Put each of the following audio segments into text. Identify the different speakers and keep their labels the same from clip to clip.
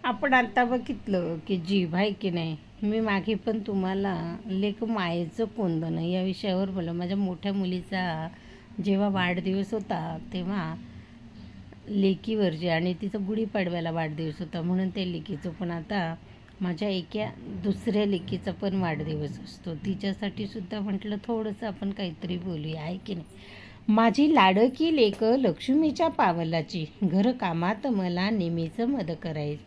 Speaker 1: आपण आता बघितलं की जीभ आहे की नाही. मी मागे पण तुम्हाला लेक मायेचं कोंदण या विषयावर बोललं. माझ्या मोठ्या मुलीचा जेव्हा वाढदिवस होता तेव्हा लेकीवरची आणि तिचं गुढीपाडव्याला वाढदिवस होता म्हणून ते लेकीचं. पण आता माझ्या एका दुसऱ्या लेकीचा पण वाढदिवस असतो, तिच्यासाठी सुद्धा म्हटलं थोडंसं आपण काहीतरी बोलूया, आहे की नाही. माझी लाडकी लेक लक्ष्मीच्या पावलाची, घर कामात मला नेहमीचं मदत करायची.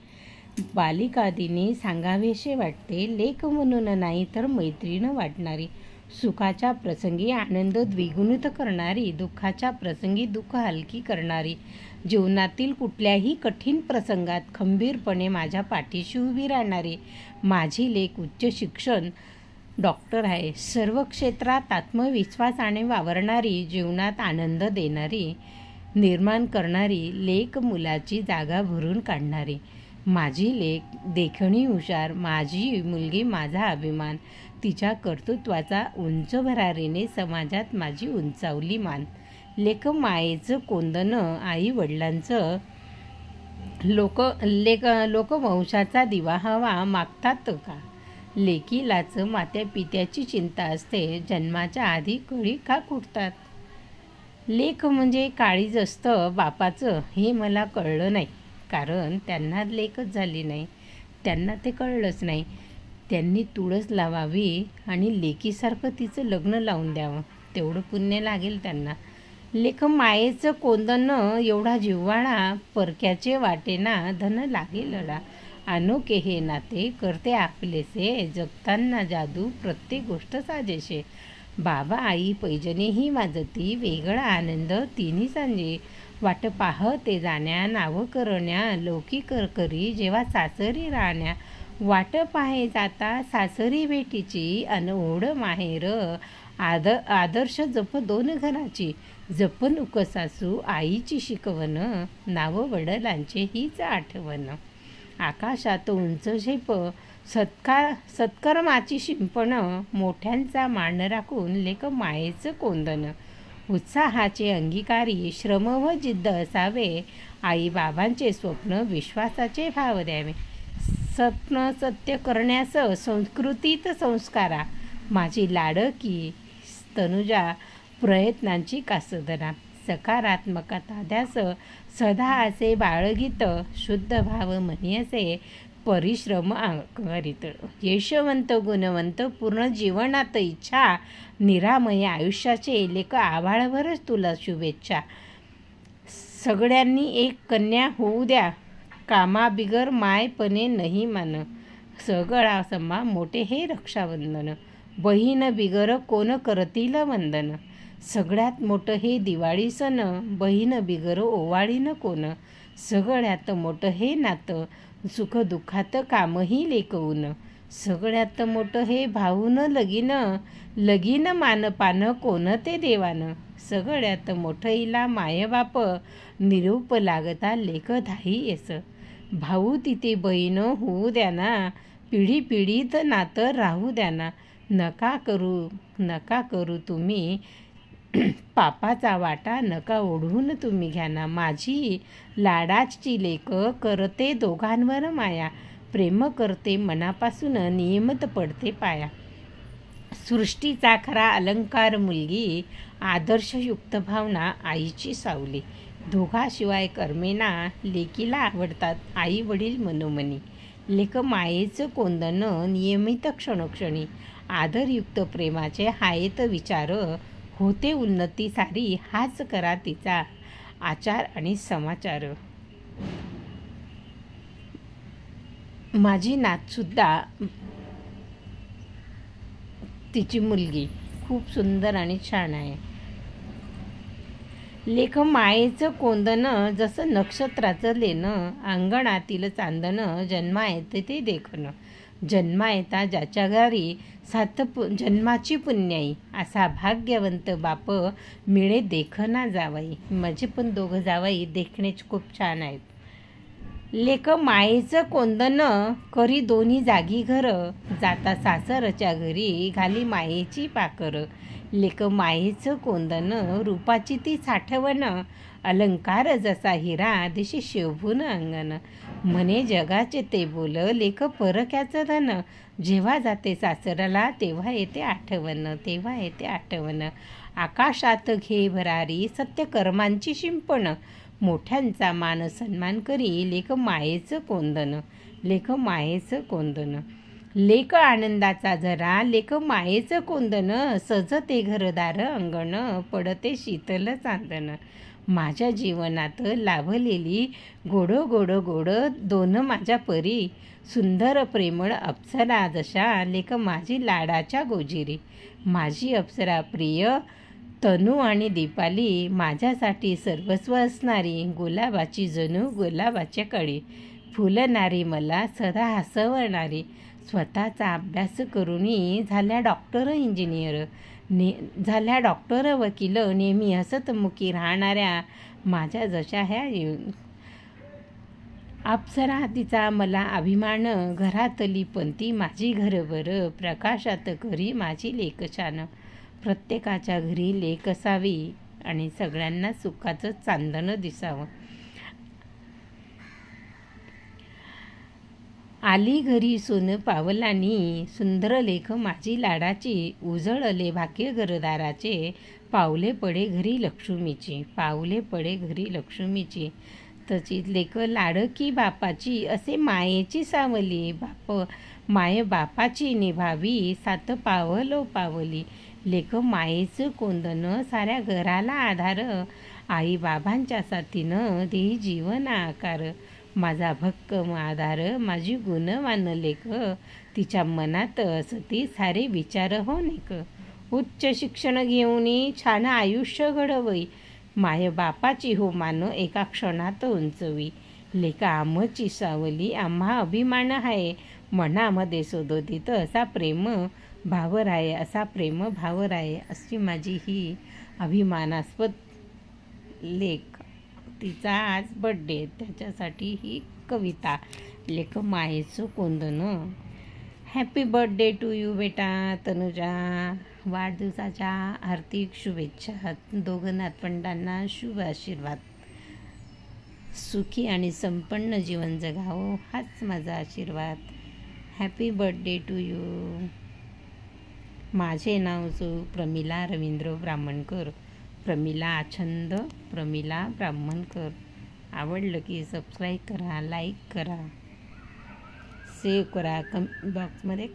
Speaker 1: बालिकादिनी सांगावेसे वाटते, लेक म्हणून नाही तर मैत्रीण वाटणारी, सुखाच्या प्रसंगी आनंद द्विगुणित करणारी, दुःखाच्या प्रसंगी दुःख हलकी करणारी, जीवनातील कुठल्याही कठीण प्रसंगात खंबीरपणे माझ्या पाठीशी उभी राहणारी. माझी लेक उच्च शिक्षण डॉक्टर आहे, सर्व क्षेत्रात आत्मविश्वासाने वावरणारी, जीवनात आनंद देणारी, निर्माण करणारी, लेक मुलाची जागा भरून काढणारी. माझी लेक देखणी हुशार, माझी मुलगी माझा अभिमान, तिच्या कर्तृत्वाचा उंच भरारीने समाजात माझी उंचावली मान. लेक मायेचं कोंदण, आई वडिलांचं लोकवंशाचा दिवा हवा मागतात का. लेकीलाच मात्या पित्याची चिंता असते, जन्माच्या आधी कळी का कुठतात. लेक म्हणजे काळीज असतं बापाचं, हे मला कळलं नाही, कारण त्यांना लेकच झाली नाही, त्यांना ते कळलंच नाही. त्यांनी तुळस लावावी आणि लेकीसारखं तिचं लग्न लावून द्यावं, तेवढं पुण्य लागेल त्यांना. लेक मायेचं कोंदण, एवढा जिव्हाळा, परक्याचे वाटेना धन लागेलला. अनोखे हे नाते करते आपलेसे, जगताना जादू प्रत्येक गोष्ट साजेशे. बाबा आई पैजणे ही वाजती, वेगळा आनंद तिन्ही सांजे. वाट पाहते जाण्या, नाव करण्या, लौकिक करी जेव्हा सासरी राहण्या. वाट पाहे जाता सासरी भेटीची, अनओढ माहेर. आदर्श जप दोन घराची, जपणूक सासू आईची शिकवण, नाव वडिलांचे हीच आठवण. आकाशात उंच झेप, सत्कर्माची शिंपण, मोठ्यांचा मान राखून लेक मायेचं कोंदण. उत्साहाचे अंगीकारी, श्रम व जिद्द असावे, आई बाबांचे स्वप्न विश्वासाचे भाव द्यावे. स्वप्न सत्य करण्यास संस्कृतीत संस्कारा, माझी लाडकी तनुजा प्रयत्नांची कासदरा. सकारात्मकता ध्यास सदा असे बाळगीत, शुद्ध भाव म्हणी असे परिश्रम करीत. यशवंत गुणवंत पूर्ण जीवनात इच्छा, निरामय आयुष्याचे लेक आभाळभरच तुला शुभेच्छा. सगळ्यांनी एक कन्या होऊ द्या, कामाबिगर मायपणे नाही मान. सगळा समा मोठे हे रक्षाबंधन, बहीण बिगर कोण करतील वंदन. सगळ्यात मोठं हे दिवाळी सण, बहीण बिगर ओवाळीन कोण. सगळ्यात मोठं हे नातं, सुख दुःखात कामही लेकवून. सगळ्यात मोठं हे भाऊन लगीन, लगीन मानपान कोण ते देवान. सगळ्यात मोठं हिला मायबाप, निरूप लागता लेक धाई येस. भाऊ तिथे बहीण होऊ द्या ना, पिढी पिढीत नातं राहू द्या ना. नका करू तुम्ही पापाचा वाटा, नका ओढून तुम्ही घ्या ना. माझी लाडाची लेक करते दोघांवर माया, प्रेम करते मनापासून, नियमित पडते पाया. सृष्टीचा खरा अलंकार मुलगी, आदर्शयुक्त भावना आईची सावली. दोघाशिवाय कर्मेना, लेकीला आवडतात आई वडील मनोमनी. लेक मायेचं कोंदण, नियमित क्षणोक्षणी. आदरयुक्त प्रेमाचे हायत विचार, होते उन्नती सारी, हाच करा तिचा आचार आणि समाचार. माझी नातसुद्धा, तिची मुलगी खूप सुंदर आणि छान आहे. लेक मायेचं कोंदण, जसं नक्षत्राचं लेणं, अंगणातील चांदण, जन्मा येते ते देखणं. जन्मा येता ज्याच्या घरी सात जन्माची पुण्याई, असा भाग्यवंत बाप मिळे देखना जावाई. माझे पण दोघं जावाई देखणेच खूप छान आहेत. लेक मायेचं कोंदण, करी दोन्ही जागी घर, जाता सासरच्या घरी घाली मायेची पाकर. लेक मायेचं कोंदण, रूपाची ती साठवण, अलंकार जसा हिरा दिशी शोभून अंगण. म्हणे जगाचे ते बोल, लेख परक्याचं धन. जेव्हा जाते सासराला तेव्हा येते आठवण. आकाशात घे भरारी, सत्य कर्मांची शिंपण. मोठ्यांचा मान सन्मान करी, लेख मायेचं कोंदण. लेख आनंदाचा झरा, लेख मायेचं कोंदण. सजते घरदार अंगण, पडते शीतल चांदण. माझ्या जीवनात लाभलेली गोड दोन माझ्या परी. सुंदर प्रेमळ अप्सरा जशा, लेख माझी लाडाच्या गोजिरी. माझी अप्सरा प्रिय तनू आणि दीपाली, माझ्यासाठी सर्वस्व असणारी. गुलाबाची जणू गुलाबाच्या कळी, फुलणारी मला सदा हसवणारी. स्वतःचा अभ्यास करूनही झाल्या डॉक्टर वकील, नेहमी हसतमुखी राहणाऱ्या माझ्या जशा ह्या अप्सरा तिचा मला अभिमान. घरातली पंती माझी घरभर, प्रकाशात करी माझी लेक छान. प्रत्येकाच्या घरी लेक असावी आणि सगळ्यांना सुखाचं चांदणं दिसावं. आली घरी सोनं पावलांनी, सुंदर लेख माझी लाडाची. उजळले भाग्य घरदाराचे, पावले पडे घरी लक्ष्मीची. तशीच लेख लाडकी बापाची, असे मायेची सावली. माय बापाची निभावी, सात पावली. लेख मायेचं कोंदण, साऱ्या घराला आधार. आई बाबांच्या साथीनं देई जीवन आकार. माझा भक्कम आधार, माझी गुणवान लेख. तिच्या मनात असती सारे विचार हो नेक. उच्च शिक्षण घेऊनी छान आयुष्य घडवई. माय बापाची हो मान एका क्षणात उंचवी. लेख आमची सावली, आम्हा अभिमान आहे. मनामध्ये सदोदित असा प्रेम भाव राहे. अशी माझी ही अभिमानास्पद लेख. तिचा आज बर्थडे, त्याच्यासाठी ही कविता. लेख मायेचं कोंदण. हॅपी बर्थडे टू यू बेटा तनुजा. वाढदिवसाच्या हार्दिक शुभेच्छा. दोघं नातवंडांना शुभ आशीर्वाद. सुखी आणि संपन्न जीवन जगावं हाच माझा आशीर्वाद. Happy birthday to you. माझे नाव प्रमिला रवींद्र ब्राह्मणकर. प्रमिला आछंद प्रमिला ब्राह्मणकर. आवडलं की सबस्क्राईब करा, लाईक करा, सेव्ह करा, बॉक्समध्ये